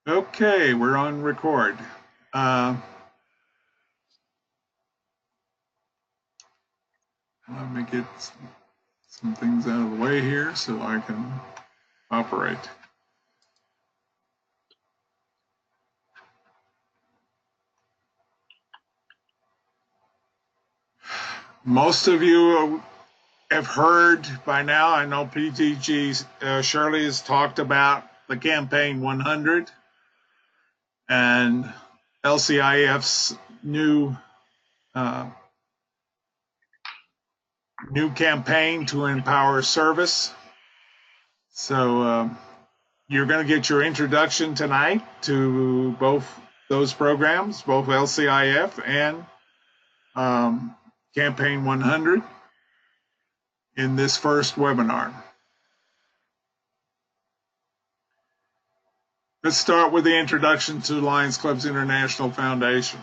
Okay, we're on record. Let me get some things out of the way here so I can operate. Most of you have heard by now, I know PTG Shirley has talked about the Campaign 100 and LCIF's new campaign to empower service. So you're going to get your introduction tonight to both those programs, both LCIF and Campaign 100 in this first webinar. Let's start with the introduction to Lions Clubs International Foundation.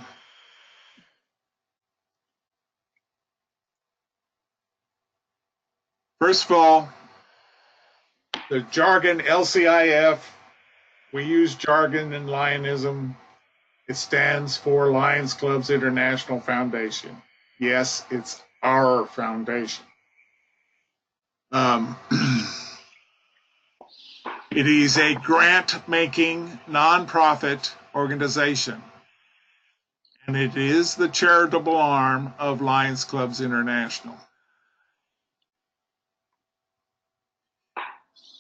First of all, the jargon LCIF, we use jargon in Lionism. It stands for Lions Clubs International Foundation. Yes, it's our foundation. It is a grant-making nonprofit organization, and it is the charitable arm of Lions Clubs International.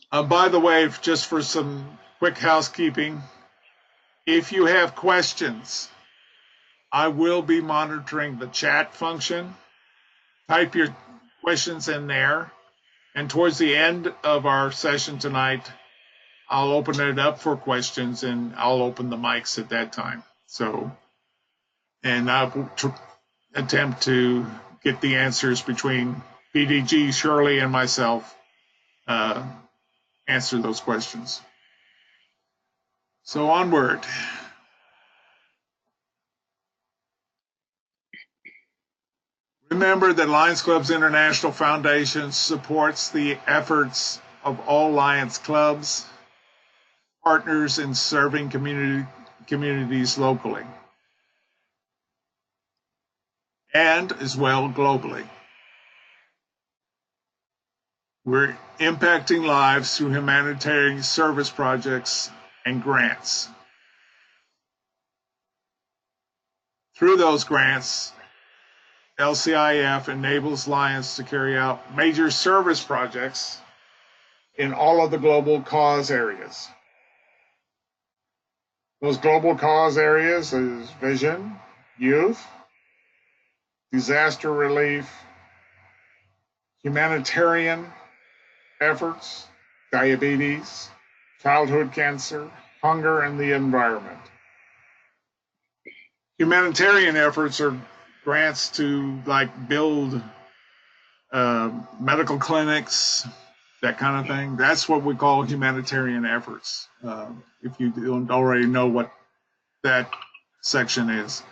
By the way, just for some quick housekeeping, if you have questions, I will be monitoring the chat function. Type your questions in there, and towards the end of our session tonight, I'll open it up for questions, and I'll open the mics at that time. So, and I'll attempt to get the answers between PDG, Shirley, and myself, answer those questions. So onward. Remember that Lions Clubs International Foundation supports the efforts of all Lions Clubs, partners in serving communities locally, and as well globally. We're impacting lives through humanitarian service projects and grants. Through those grants, LCIF enables Lions to carry out major service projects in all of the global cause areas. Those global cause areas is vision, youth, disaster relief, humanitarian efforts, diabetes, childhood cancer, hunger, and the environment. Humanitarian efforts are grants to build medical clinics, that kind of thing. That's what we call humanitarian efforts, if you don't already know what that section is.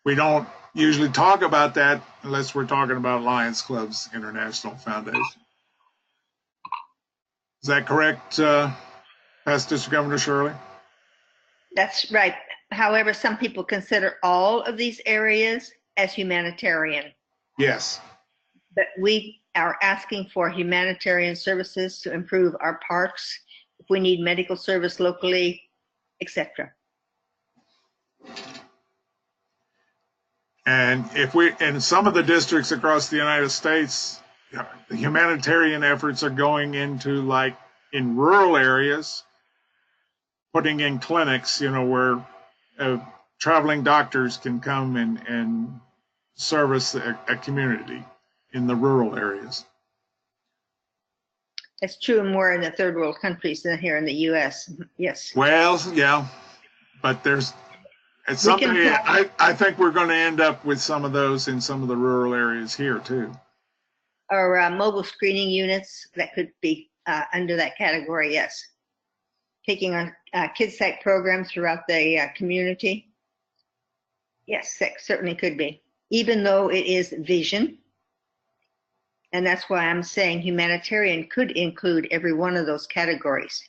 We don't usually talk about that unless we're talking about Lions Clubs International Foundation. Is that correct, Past District Governor Shirley? That's right. However, some people consider all of these areas as humanitarian. Yes. But we are asking for humanitarian services to improve our parks, if we need medical service locally, etc. And in some of the districts across the United States, the humanitarian efforts are going into in rural areas, putting in clinics, where traveling doctors can come and service a community in the rural areas. That's true more in the third world countries than here in the U.S. Yes. Well, yeah, but it's something. I think we're going to end up with some of those in some of the rural areas here too. Or mobile screening units that could be under that category. Yes. Taking on kids site programs throughout the community. Yes, that certainly could be, even though it is vision. And that's why I'm saying humanitarian could include every one of those categories.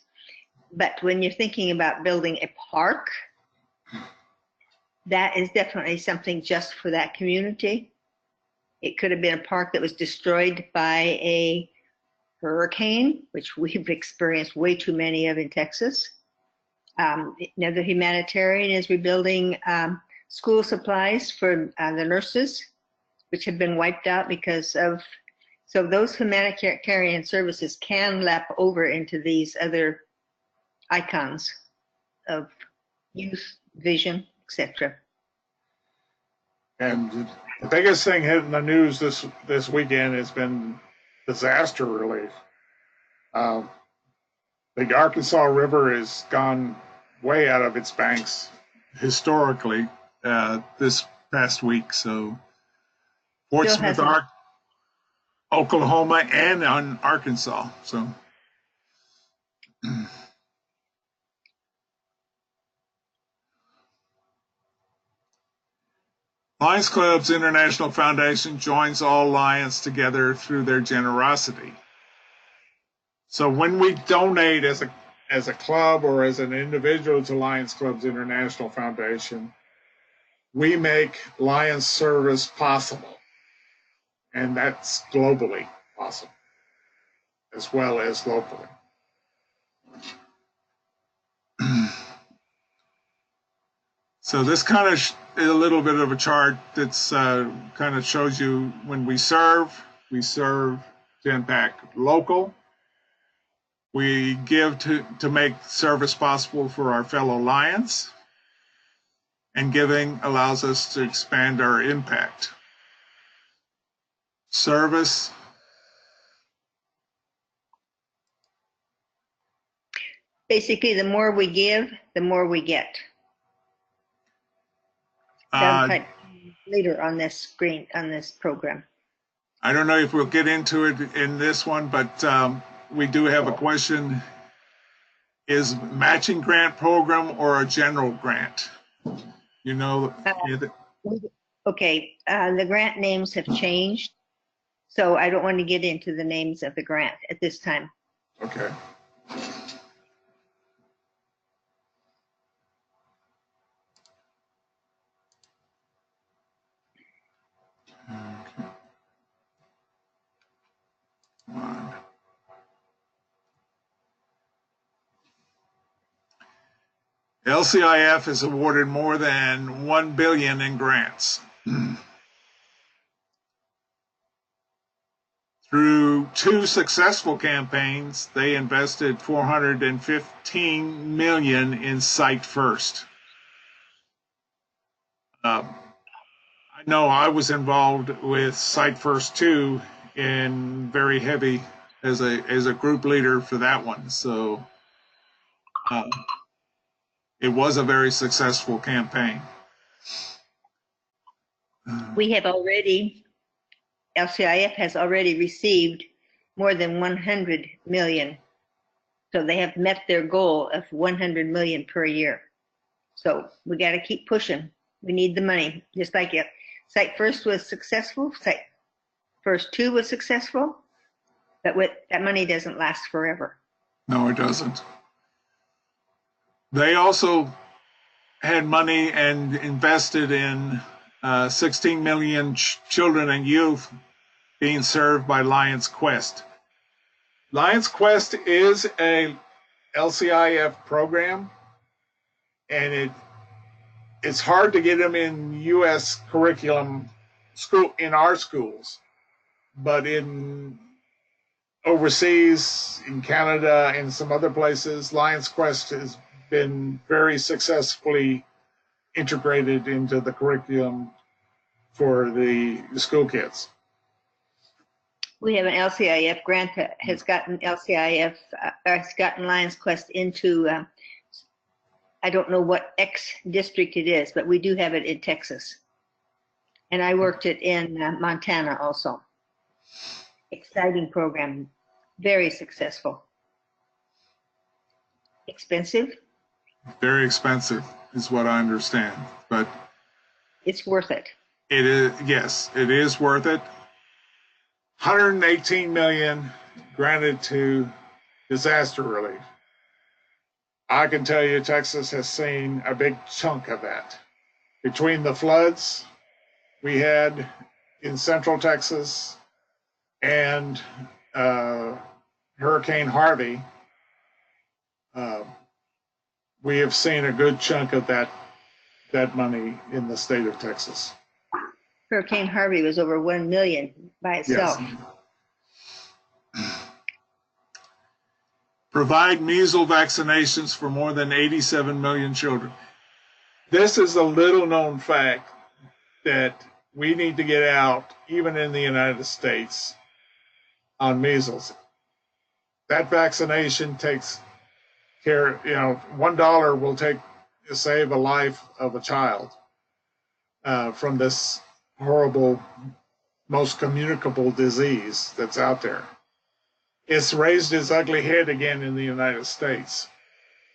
But when you're thinking about building a park, that is definitely something just for that community. It could have been a park that was destroyed by a hurricane, which we've experienced way too many of in Texas. Another humanitarian is rebuilding school supplies for the nurses, which have been wiped out because of, so those humanitarian services can lap over into these other icons of youth, vision, etc. And the biggest thing hitting the news this weekend has been disaster relief. The Arkansas River has gone way out of its banks historically this past week. So Portsmouth, Oklahoma, and on Arkansas. So Lions Club's International Foundation joins all Lions together through their generosity. So when we donate as a club or as an individual to Lions Club's International Foundation, we make Lions service possible. And that's globally possible, as well as locally. So this kind of is a little bit of a chart that's kind of shows you when we serve to impact local. We give to make service possible for our fellow Lions. And giving allows us to expand our impact. Service. Basically, the more we give, the more we get. Later on this screen, on this program. I don't know if we'll get into it in this one, but we do have a question. Is matching grant program or a general grant? You know. Okay, the grant names have changed, so I don't want to get into the names of the grant at this time. Okay. LCIF has awarded more than $1 billion in grants. Through 2 successful campaigns, they invested $415 million in Sight First. I know I was involved with Sight First too, in very heavy as a group leader for that one. So it was a very successful campaign. We have already, LCIF has already received more than 100 million. So they have met their goal of 100 million per year. So we got to keep pushing. We need the money, just like it. Sight First was successful. Sight First 2 was successful, but that money doesn't last forever. No, it doesn't. They also had money and invested in 16 million children and youth being served by Lions Quest. Lions Quest is a LCIF program, and it's hard to get them in U.S. curriculum in our schools, but in overseas, in Canada, and some other places, Lions Quest has been very successfully integrated into the curriculum for the school kids. We have an LCIF grant that has gotten Lions Quest into, I don't know what X district it is, but we do have it in Texas. And I worked it in Montana also. Exciting program, very successful. Expensive? Very expensive is what I understand, but it's worth it. It is, yes, it is worth it. 118 million granted to disaster relief. I can tell you Texas has seen a big chunk of that. Between the floods we had in central Texas and Hurricane Harvey, we have seen a good chunk of that money in the state of Texas. Hurricane Harvey was over 1 million by itself. Yes. Provide measles vaccinations for more than 87 million children. This is a little known fact that we need to get out, even in the United States, on measles. That vaccination takes care, $1 will save a life of a child from this horrible, most communicable disease that's out there. It's raised its ugly head again in the United States.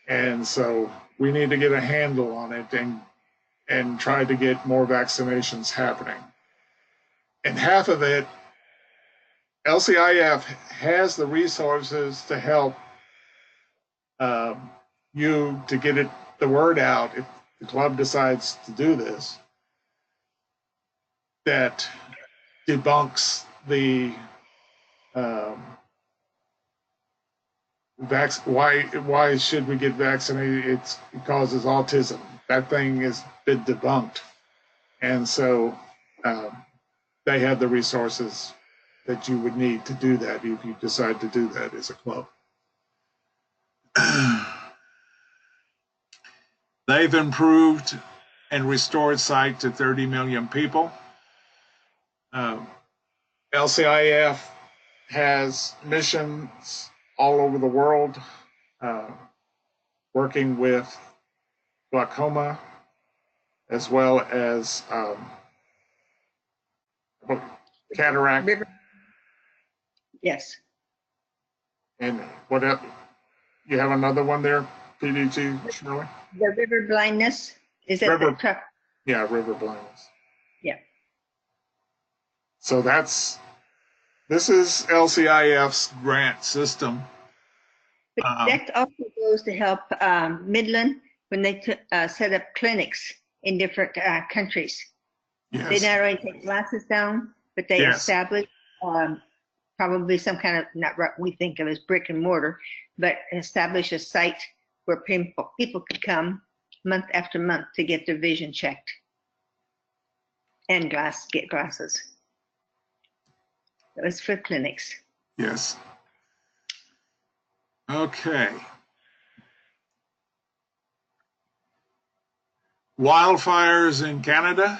And so we need to get a handle on it and try to get more vaccinations happening. And half of it, LCIF has the resources to help you to get the word out if the club decides to do this, that debunks the why should we get vaccinated? It causes autism. That thing has been debunked. And so they have the resources that you would need to do that if you decide to do that as a club. They've improved and restored sight to 30 million people. LCIF has missions all over the world, working with glaucoma as well as cataract. Yes. And what else? You have another one there, PDG, Shirley? The river blindness. Is that the truck? Yeah, river blindness. Yeah. So this is LCIF's grant system. But that also goes to help Midland when they set up clinics in different countries. Yes. They not only take glasses down, but they establish probably some kind of, not what we think of as brick and mortar, but establish a site where people could come month after month to get their vision checked and get glasses. That was for clinics. Yes. Okay. Wildfires in Canada,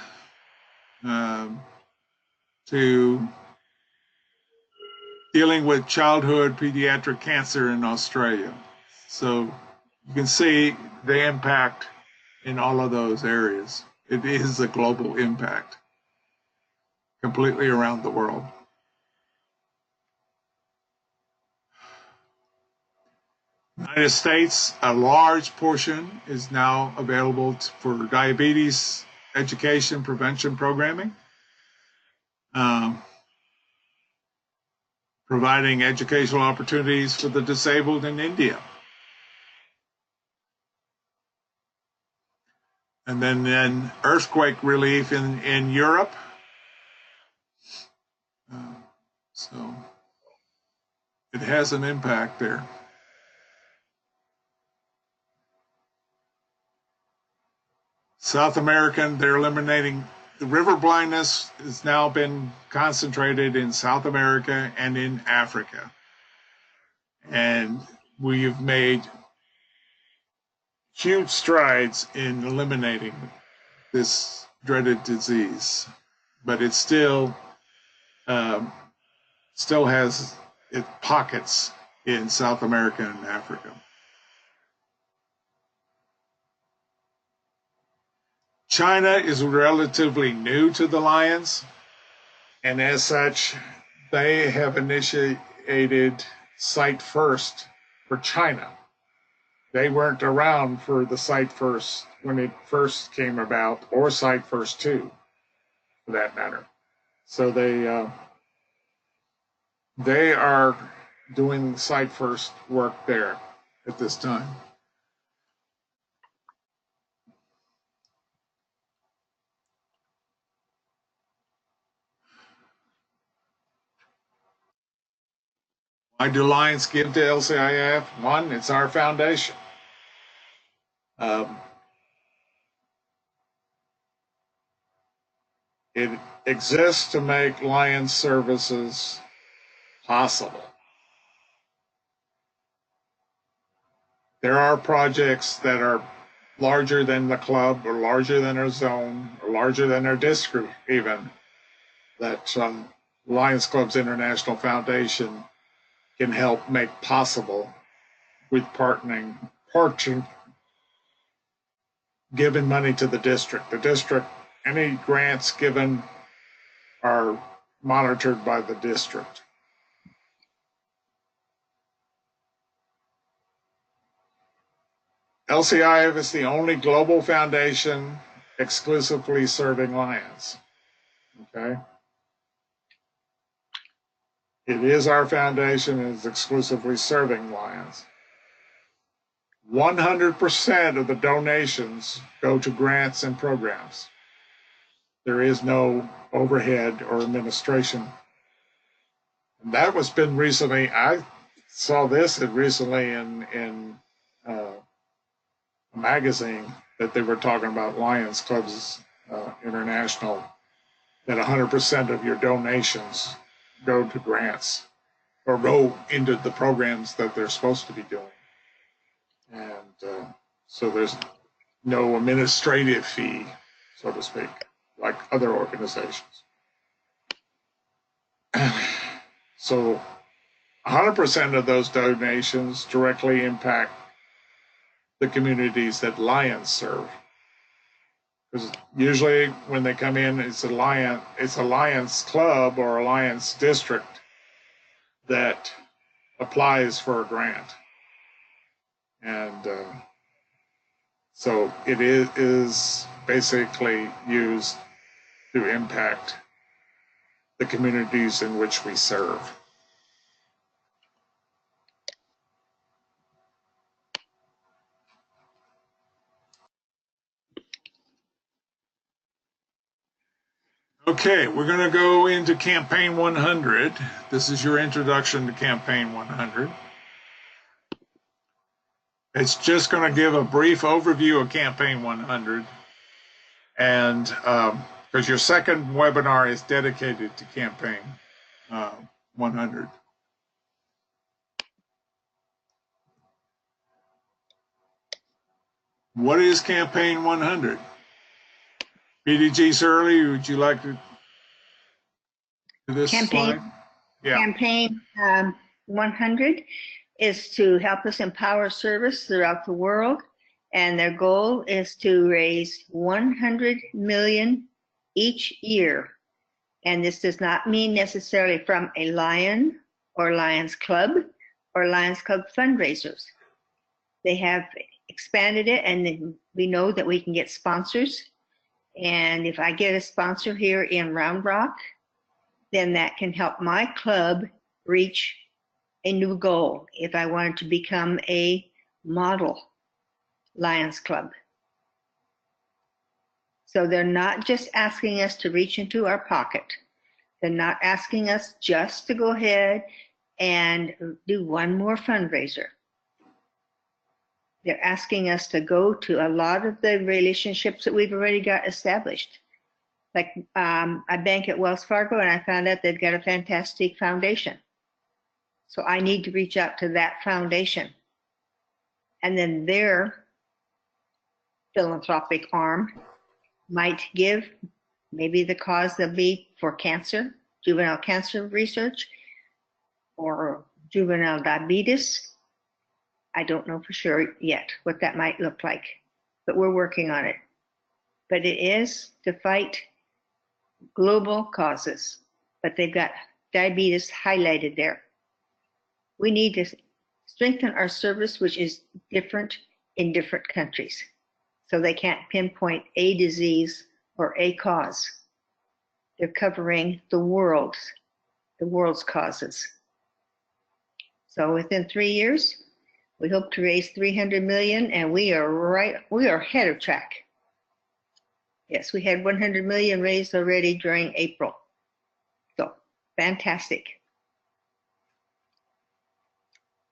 to dealing with childhood pediatric cancer in Australia. So you can see the impact in all of those areas. It is a global impact, completely around the world. United States, a large portion is now available for diabetes education prevention programming, providing educational opportunities for the disabled in India. And then earthquake relief in Europe. So it has an impact there. South American, they're eliminating the river blindness has now been concentrated in South America and in Africa. And we've made huge strides in eliminating this dreaded disease, but it still has its pockets in South America and Africa. China is relatively new to the lions, and as such, they have initiated Sight First for China. They weren't around for the Sight First when it first came about, or Sight First 2, for that matter. So they are doing Sight First work there at this time. Why do Lions give to LCIF? One, it's our foundation. It exists to make Lions services possible. There are projects that are larger than the club or larger than our zone or larger than our district even, that Lions Clubs International Foundation can help make possible with partnering, giving money to the district. The district, any grants given are monitored by the district. LCIF is the only global foundation exclusively serving Lions. Okay? It is our foundation and is exclusively serving Lions. 100% of the donations go to grants and programs. There is no overhead or administration. And that was been recently, I saw this recently in a magazine that they were talking about Lions Clubs International, that 100% of your donations go to grants or go into the programs that they're supposed to be doing. And so there's no administrative fee, so to speak, like other organizations. So 100% of those donations directly impact the communities that Lions serve. Because usually when they come in, it's a Lions club or a Lions district that applies for a grant. And so it is basically used to impact the communities in which we serve. Okay, we're going to go into Campaign 100. This is your introduction to Campaign 100. It's just going to give a brief overview of Campaign 100. And because your second webinar is dedicated to Campaign 100. What is Campaign 100? BDG Surly, would you like to do this slide? Yeah. Campaign 100 is to help us empower service throughout the world, and their goal is to raise 100 million each year. And this does not mean necessarily from a Lion or Lions Club or Lions Club fundraisers. They have expanded it, and we know that we can get sponsors. And if I get a sponsor here in Round Rock, then that can help my club reach a new goal if I wanted to become a model Lions Club. So they're not just asking us to reach into our pocket. They're not asking us just to go ahead and do one more fundraiser. They're asking us to go to a lot of the relationships that we've already got established. Like I bank at Wells Fargo, and I found out they've got a fantastic foundation. So I need to reach out to that foundation. And then their philanthropic arm might give, maybe the cause will be for cancer, juvenile cancer research, or juvenile diabetes. I don't know for sure yet what that might look like, but we're working on it. But it is to fight global causes, but they've got diabetes highlighted there. We need to strengthen our service, which is different in different countries. So they can't pinpoint a disease or a cause. They're covering the world's causes. So within 3 years, we hope to raise 300 million, and we are ahead of track. Yes, we had 100 million raised already during April. So fantastic.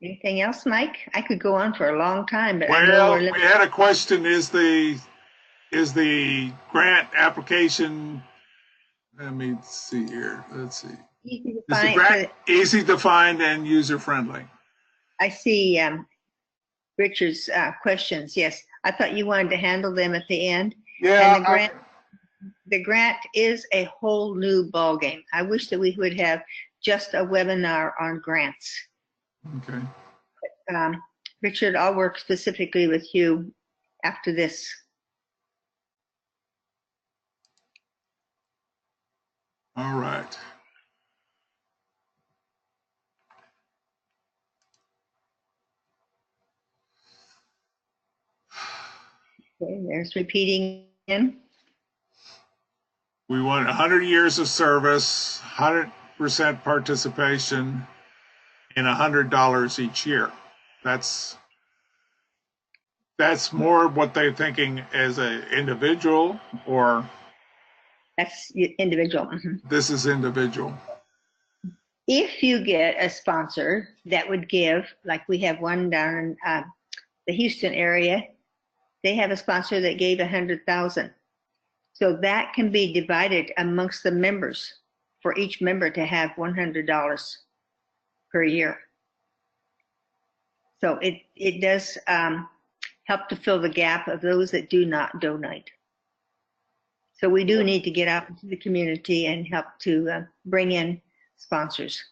Anything else, Mike? I could go on for a long time, but I know Well, we're we limited. had a question, is the grant application, let me see here, let's see. Easy to Is the find. grant easy to find and user-friendly? I see Richard's questions. Yes, I thought you wanted to handle them at the end. Yeah, And the grant is a whole new ballgame. I wish that we would have just a webinar on grants. okay. Richard, I'll work specifically with you after this. All right. Okay, there's repeating in. We want 100 years of service, 100% participation, and $100 each year. That's more what they're thinking as an individual, or That's individual. Mhm. this is individual. If you get a sponsor that would give, like we have one down in the Houston area, they have a sponsor that gave 100,000. So that can be divided amongst the members for each member to have $100 per year. So it does help to fill the gap of those that do not donate. So we do need to get out into the community and help to bring in sponsors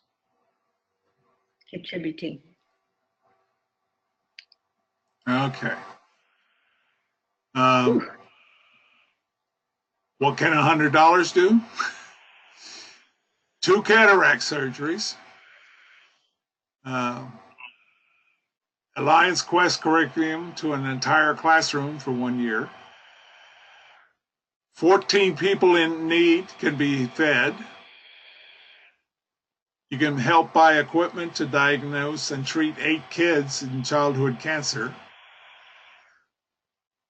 contributing. Okay. What can $100 do? 2 cataract surgeries, Alliance Quest curriculum to an entire classroom for 1 year. 14 people in need can be fed. You can help buy equipment to diagnose and treat 8 kids in childhood cancer.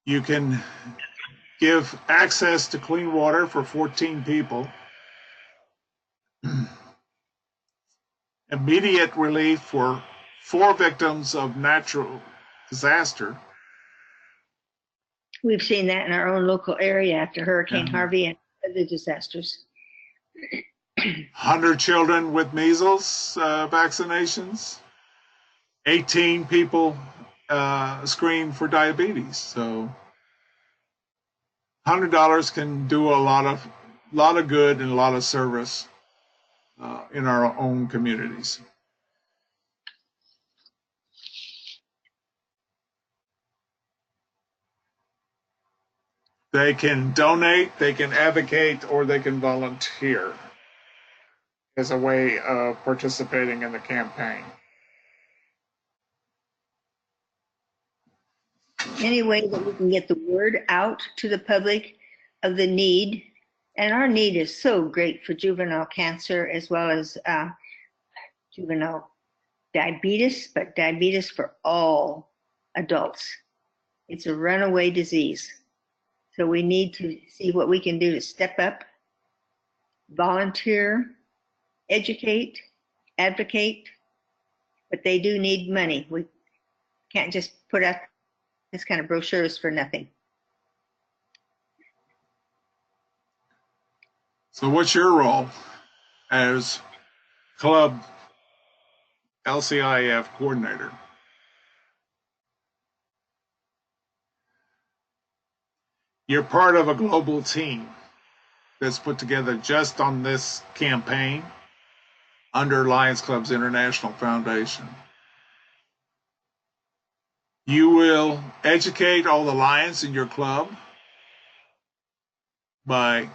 You can give access to clean water for 14 people. Immediate relief for 4 victims of natural disaster. We've seen that in our own local area after Hurricane Harvey and other disasters. 100 children with measles vaccinations. 18 people screened for diabetes. So $100 can do a lot of good and a lot of service in our own communities. They can donate, they can advocate, or they can volunteer as a way of participating in the campaign. Any way that we can get the word out to the public of the need, and our need is so great for juvenile cancer as well as juvenile diabetes, but diabetes for all adults. It's a runaway disease. So we need to see what we can do to step up, volunteer, educate, advocate, but they do need money. We can't just put out this kind of brochures for nothing. So what's your role as club LCIF coordinator? You're part of a global team that's put together just on this campaign under Lions Clubs International Foundation. You will educate all the Lions in your club by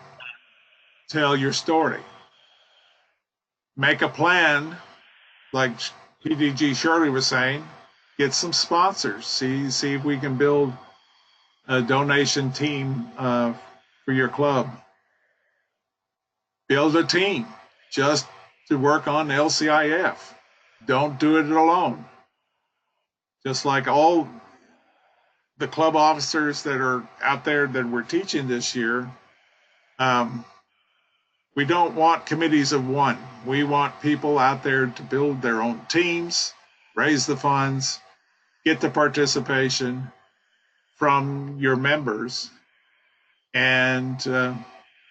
tell your story. Make a plan, like PDG Shirley was saying, get some sponsors, see if we can build a donation team for your club. Build a team just to work on LCIF. Don't do it alone. Just like all the club officers that are out there that we're teaching this year, we don't want committees of one. We want people out there to build their own teams, raise the funds, get the participation from your members, and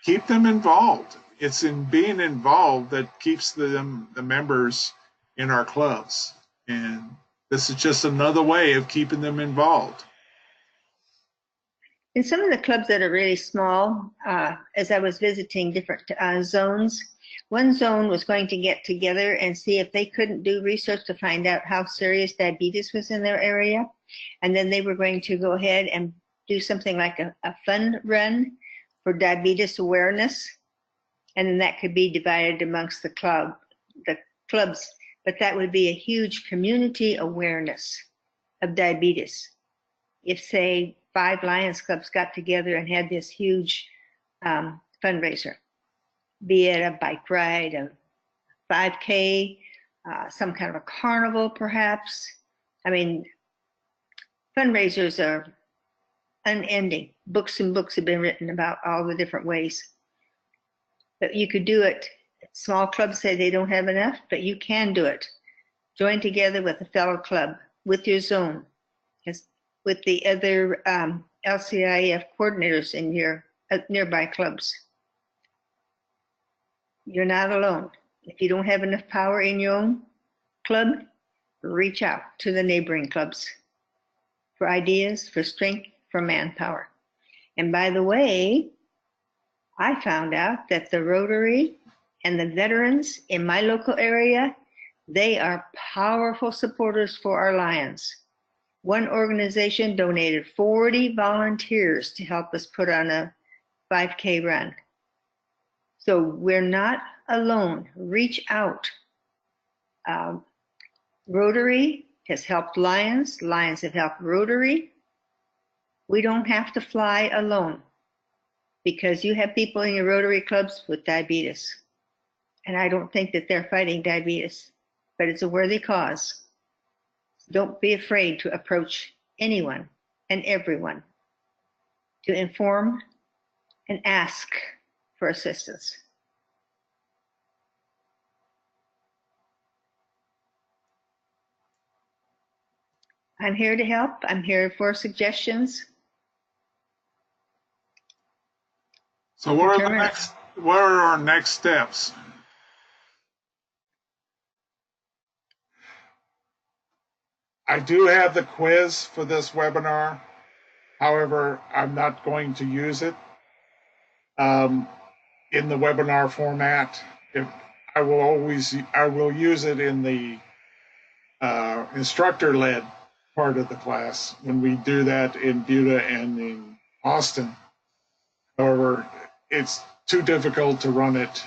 keep them involved. It's in being involved that keeps the members in our clubs. And this is just another way of keeping them involved. In some of the clubs that are really small, as I was visiting different zones, one zone was going to get together and see if they couldn't do research to find out how serious diabetes was in their area. And then they were going to go ahead and do something like a fun run for diabetes awareness. And then that could be divided amongst the clubs. But that would be a huge community awareness of diabetes. If, say, 5 Lions Clubs got together and had this huge fundraiser, be it a bike ride, a 5K, some kind of a carnival perhaps. I mean, fundraisers are unending. Books and books have been written about all the different ways. But you could do it. Small clubs say they don't have enough, but you can do it. Join together with a fellow club, with your zone, with the other LCIF coordinators in your nearby clubs. You're not alone. If you don't have enough power in your own club, reach out to the neighboring clubs for ideas, for strength, for manpower. And by the way, I found out that the Rotary and the veterans in my local area, they are powerful supporters for our Lions. One organization donated 40 volunteers to help us put on a 5K run. So we're not alone. Reach out. Rotary has helped Lions. Lions have helped Rotary. We don't have to fly alone because you have people in your Rotary clubs with diabetes. And I don't think that they're fighting diabetes, but it's a worthy cause. Don't be afraid to approach anyone and everyone to inform and ask for assistance. I'm here to help. I'm here for suggestions. So what are our next steps? I do have the quiz for this webinar. However, I'm not going to use it in the webinar format. I will use it in the instructor-led part of the class when we do that in Buda and in Austin. However, it's too difficult to run it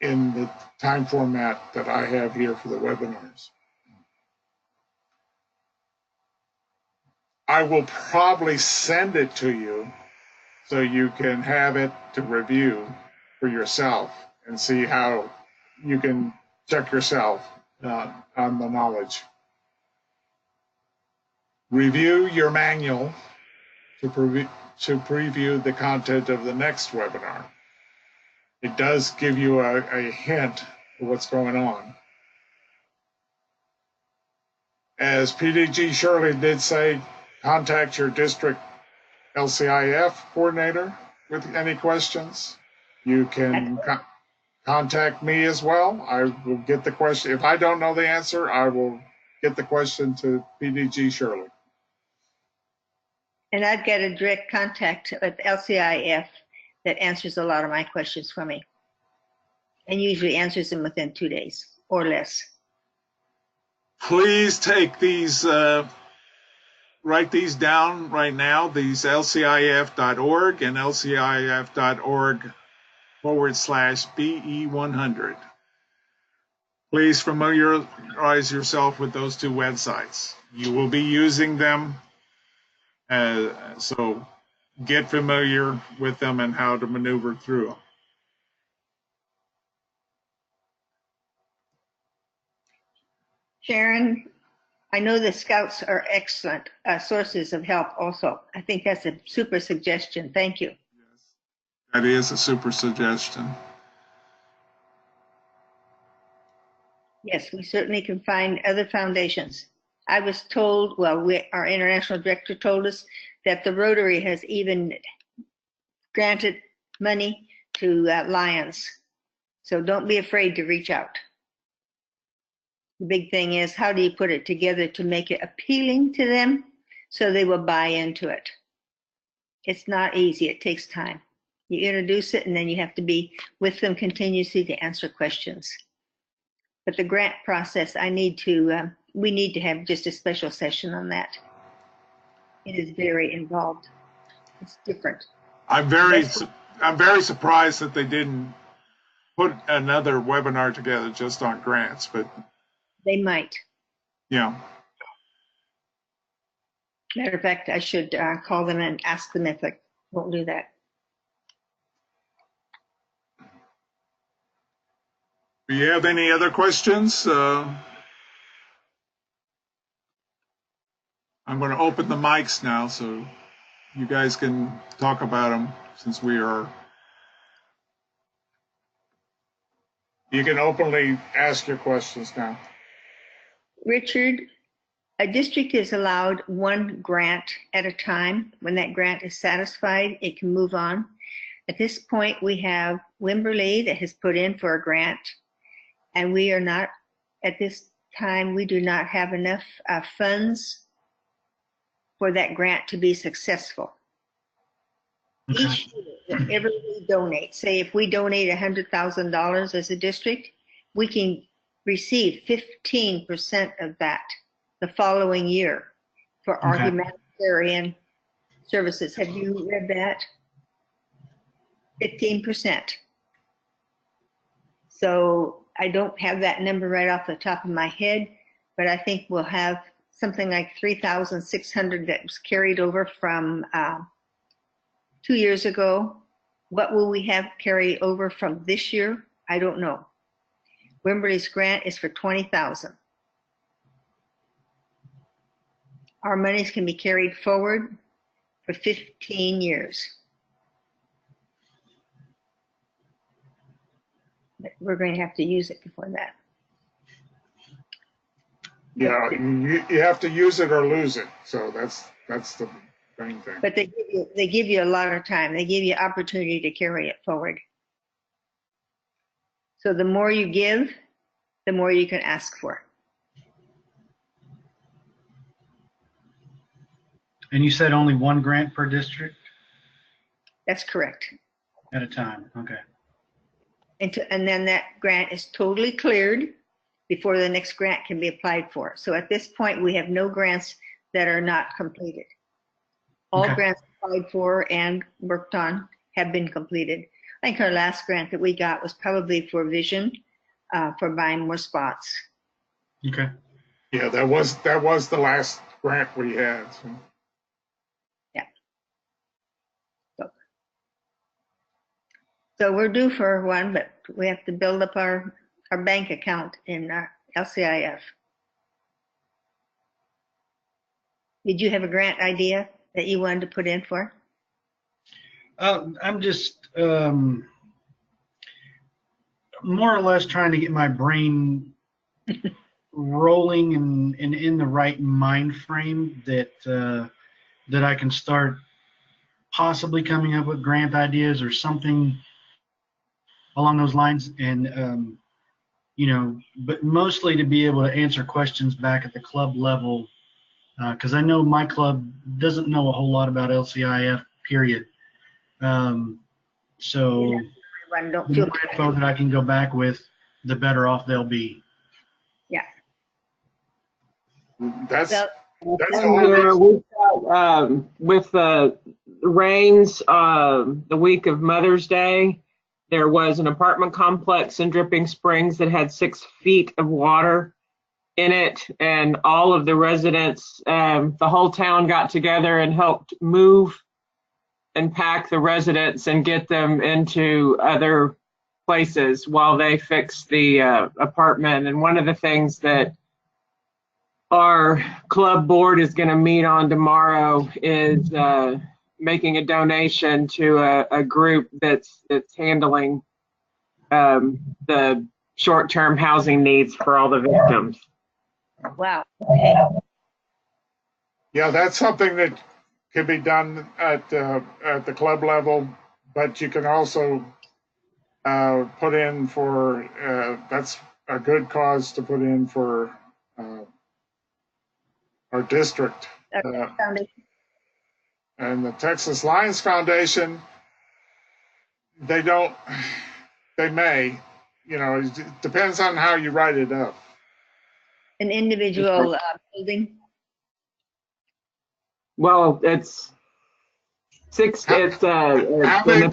in the time format that I have here for the webinars. I will probably send it to you so you can have it to review for yourself and see how you can check yourself on the knowledge. Review your manual to preview the content of the next webinar. It does give you a hint of what's going on. As PDG Shirley did say, contact your district LCIF coordinator with any questions. You can contact me as well. I will get the question. If I don't know the answer, I will get the question to PDG Shirley. And I've got a direct contact with LCIF that answers a lot of my questions for me and usually answers them within 2 days or less. Please take these, write these down right now, these lcif.org and lcif.org/BE100. Please familiarize yourself with those 2 websites. You will be using them, so get familiar with them and how to maneuver through them. Sharon, I know the Scouts are excellent sources of help also. I think that's a super suggestion. Thank you. Yes, that is a super suggestion. Yes, we certainly can find other foundations. I was told, well, our international director told us that the Rotary has even granted money to Lions. So don't be afraid to reach out. The big thing is, how do you put it together to make it appealing to them so they will buy into it? It's not easy. It takes time. You introduce it, and then you have to be with them continuously to answer questions. But the grant process, we need to have just a special session on that. It is very involved. It's different. I'm very surprised that they didn't put another webinar together just on grants, but they might. Yeah. Matter of fact, I should call them and ask them if they won't do that. Do you have any other questions? I'm going to open the mics now so you guys can talk about them since we are. You can openly ask your questions now. Richard, a district is allowed one grant at a time. When that grant is satisfied, it can move on. At this point, we have Wimberley that has put in for a grant, and we are not, at this time, we do not have enough funds for that grant to be successful. Okay. Each year, whenever we donate, say if we donate $100,000 as a district, we can receive 15% of that the following year for our humanitarian services. Have you read that? 15%. So I don't have that number right off the top of my head, but I think we'll have something like 3,600 that was carried over from 2 years ago. What will we have carry over from this year? I don't know. Wimberley's grant is for 20,000. Our monies can be carried forward for 15 years. But we're going to have to use it before that. Yeah, you have to use it or lose it. So that's the main thing. But they give you a lot of time. They give you opportunity to carry it forward. So the more you give, the more you can ask for. And you said only one grant per district? That's correct. At a time, okay. And then that grant is totally cleared before the next grant can be applied for. So at this point, we have no grants that are not completed. All grants applied for and worked on have been completed. I think our last grant that we got was probably for vision, for buying more spots. Okay. Yeah, that was the last grant we had. So. Yeah. So we're due for one, but we have to build up our bank account in LCIF. Did you have a grant idea that you wanted to put in for? I'm just more or less trying to get my brain rolling and in the right mind frame that I can start possibly coming up with grant ideas or something along those lines, and but mostly to be able to answer questions back at the club level, because I know my club doesn't know a whole lot about LCIF, period. So the more info that I can go back with, the better off they'll be. Yeah. That's we've got, with the rains, the week of Mother's Day, there was an apartment complex in Dripping Springs that had 6 feet of water in it, and all of the residents, the whole town got together and helped move and pack the residents and get them into other places while they fixed the apartment. And one of the things that our club board is going to meet on tomorrow is making a donation to a group that's handling the short-term housing needs for all the victims. Wow. Okay. Yeah, that's something that can be done at the club level, but you can also put in for that's a good cause to put in for our district. Foundation. And the Texas Lions Foundation, they may, it depends on how you write it up. An individual building. Well, it's six. It's How many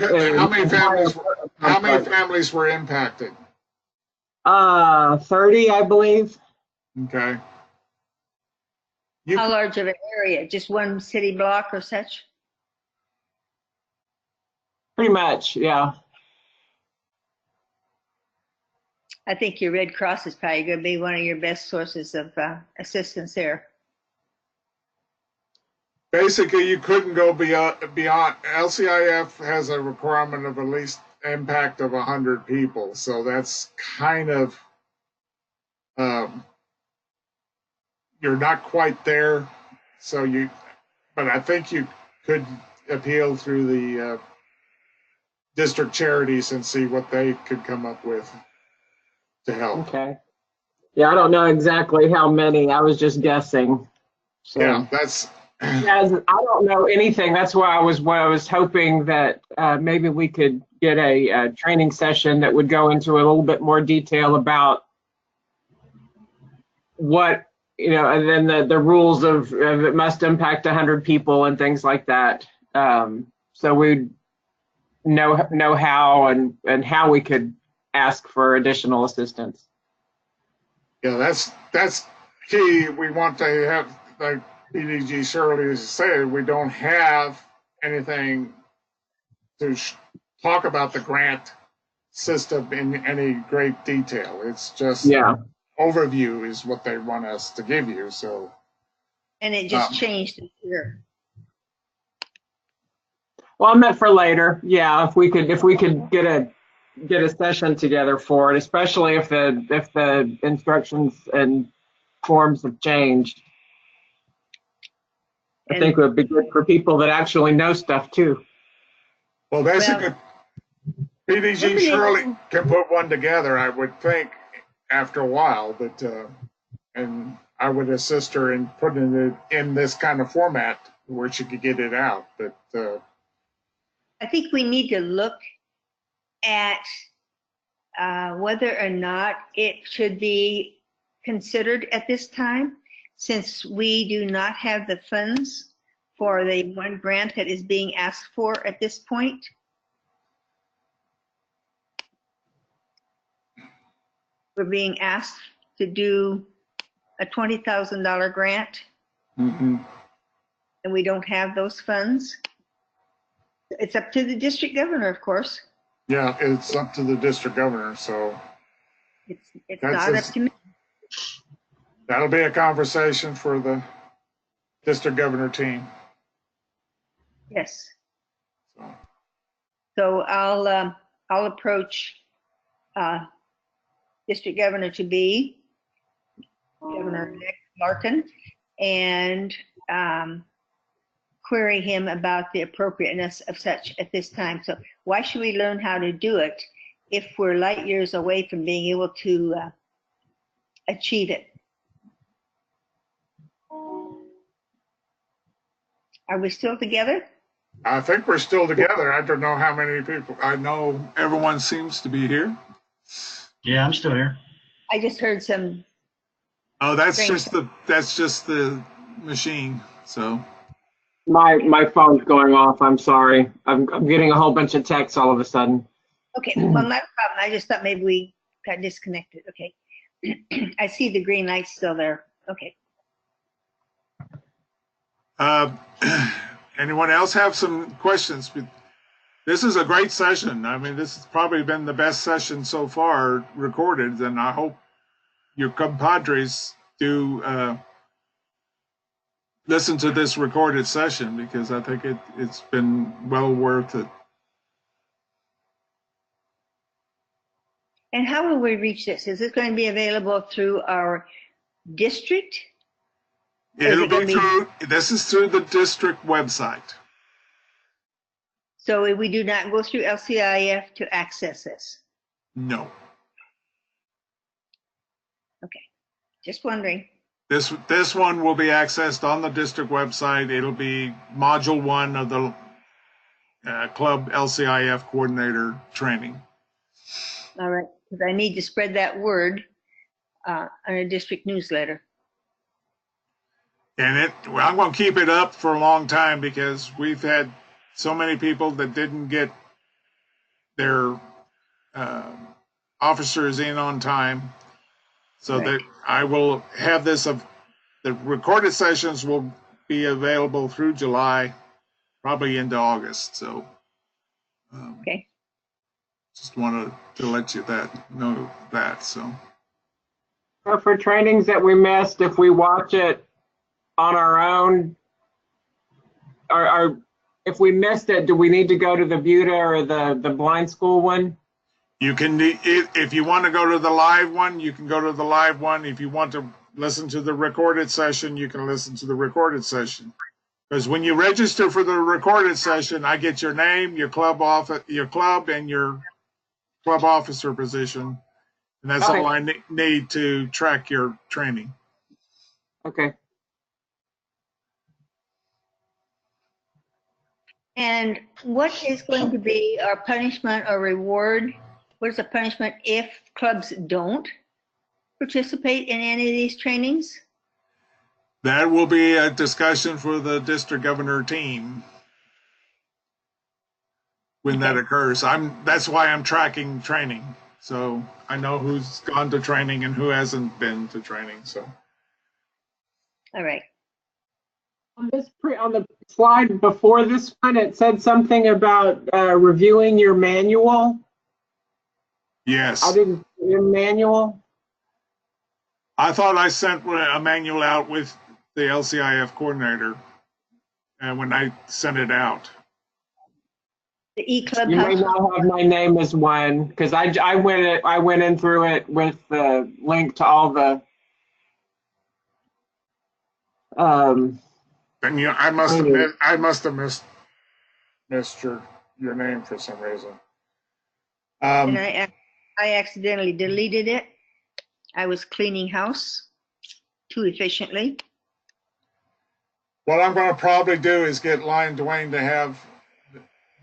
families were impacted? 30, I believe. Okay. How large of an area? Just one city block or such? Pretty much, yeah. I think your Red Cross is probably going to be one of your best sources of assistance there. Basically, you couldn't go beyond. LCIF has a requirement of at least impact of 100 people, so that's kind of you're not quite there. But I think you could appeal through the district charities and see what they could come up with to help. Okay. Yeah, I don't know exactly how many. I was just guessing. So. Yeah, that's. As I don't know anything. That's why I was hoping that maybe we could get a training session that would go into a little bit more detail about what, and then the rules of it must impact 100 people and things like that. So we'd know how and how we could ask for additional assistance. Yeah, that's key. We want to have, like PDG Shirley said, we don't have anything to talk about the grant system in any great detail. It's just overview is what they want us to give you. So, and it just changed this year. Well, I meant for later. Yeah, if we could get a session together for it, especially if the instructions and forms have changed. I think it would be good for people that actually know stuff too. Well, basically, PDG Shirley can put one together, I would think, after a while, but and I would assist her in putting it in this kind of format where she could get it out. But I think we need to look at whether or not it should be considered at this time, since we do not have the funds for the one grant that is being asked for at this point. We're being asked to do a $20,000 grant, and we don't have those funds. It's up to the district governor, of course. Yeah, it's up to the district governor, so. It's not up to me. That'll be a conversation for the district governor team. Yes. So I'll approach District Governor to be Governor Nick Larkin and query him about the appropriateness of such at this time. So why should we learn how to do it if we're light years away from being able to achieve it? Are we still together? I think we're still together. I don't know how many people. I know everyone seems to be here. Yeah, I'm still here. I just heard some. Oh, that's just the machine. So my phone's going off. I'm sorry. I'm getting a whole bunch of texts all of a sudden. Okay, well, not a problem. I just thought maybe we got disconnected. Okay. I see the green light still there. Okay. Anyone else have some questions? This is a great session. I mean, this has probably been the best session so far recorded, and I hope your compadres do listen to this recorded session, because I think it's been well worth it. And how will we reach this? Is this going to be available through our district? Or is It'll it gonna be through, this is through the district website. So we do not go through LCIF to access this? No. Okay, just wondering. This one will be accessed on the district website. It'll be module 1 of the club LCIF coordinator training. All right, because I need to spread that word on a district newsletter. And well, I'm going to keep it up for a long time because we've had so many people that didn't get their officers in on time. So that I will have this the recorded sessions will be available through July, probably into August. So Okay. just wanted to let you know that. So For trainings that we missed, if we watch it on our own, or if we missed it, do we need to go to the Buda or the blind school one? you can, if you want to go to the live one, you can go to the live one. If you want to listen to the recorded session, you can listen to the recorded session. Because when you register for the recorded session, I get your name, your club and your club officer position, and that's Okay. all I need to track your training. Okay. And what is going to be our punishment or reward? What is the punishment if clubs don't participate in any of these trainings? That will be a discussion for the district governor team when that occurs. That's why I'm tracking training. So I know who's gone to training and who hasn't been to training. So. All right. On the slide before this one, it said something about reviewing your manual. Yes. I didn't see your manual. I thought I sent a manual out with the LCIF coordinator when I sent it out. The e-club You may house. not have my name as one because I went in through it with the link to all the And I must have missed your name for some reason. And I accidentally deleted it. I was cleaning house too efficiently. What I'm going to probably do is get Lion Dwayne to have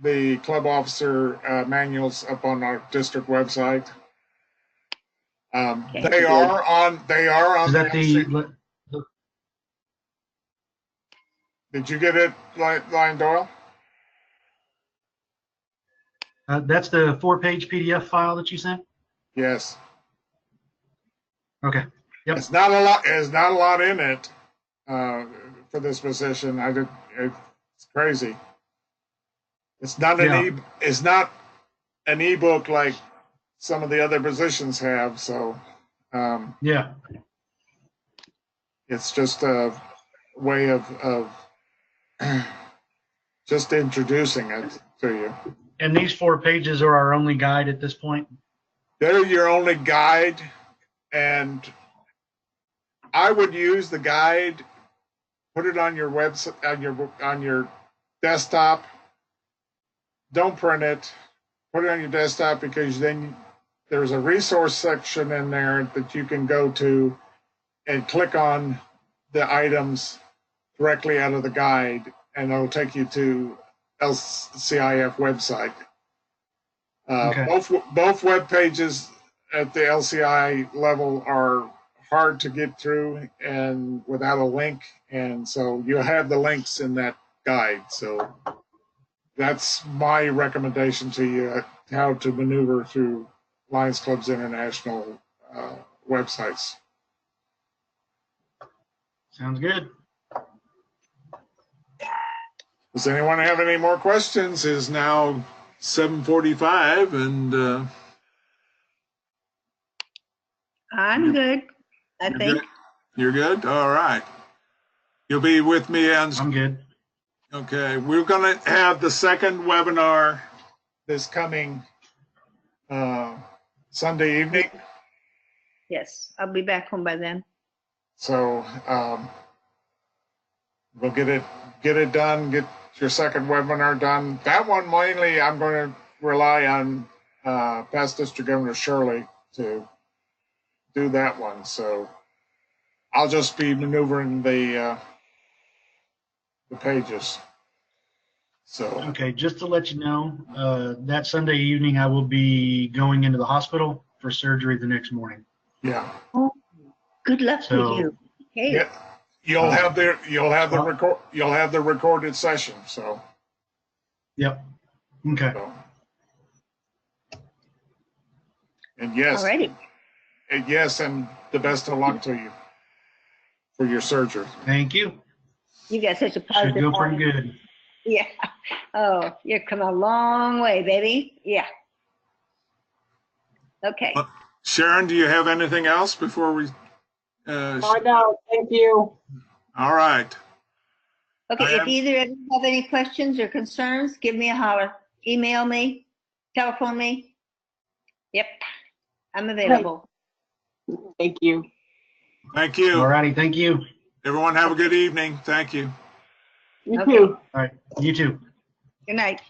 the club officer manuals up on our district website. Okay. They are on. Is that Did you get it, Lion Doyle? that's the 4-page PDF file that you sent? Yes. Okay. Yep. It's not a lot. There's not a lot in it for this position. It's crazy. It's not It's not an ebook like some of the other positions have. So Yeah. it's just a way of just introducing it to you. And these 4 pages are our only guide at this point? They're your only guide, and I would use the guide, put it on your website, on your desktop. Don't print it. Put it on your desktop because then there's a resource section in there that you can go to and click on the items directly out of the guide, and it'll take you to LCIF website. Okay. Both web pages at the LCI level are hard to get through and without a link, and so you have the links in that guide. So that's my recommendation to you, how to maneuver through Lions Club's international websites. Sounds good. Does anyone have any more questions? It's now 7:45, and I'm good, I think. You're good? All right. You'll be with me on. I'm good. Okay. We're going to have the second webinar this coming Sunday evening. Yes, I'll be back home by then. So we'll get it done. Get your second webinar done. That one mainly, I'm going to rely on past District Governor Shirley to do that one. So I'll just be maneuvering the pages. So Okay, just to let you know, that Sunday evening I will be going into the hospital for surgery the next morning. yeah, Oh, good luck to So- you. Hey, yeah. You'll have the recorded session. So. Yep. Okay. So. And yes, alrighty. and the best of luck to you for your surgery. Thank you. You got such a Should positive go pretty mind. good. Yeah. Oh, you've come a long way, baby. Yeah. Okay. Sharon, do you have anything else before we? I know. Thank you. All right. Okay, if either of you have any questions or concerns, give me a holler. Email me, telephone me. Yep, I'm available. Thank you. Thank you. All righty. Thank you. Everyone have a good evening. Thank you. You Okay. too. All right. You too. Good night.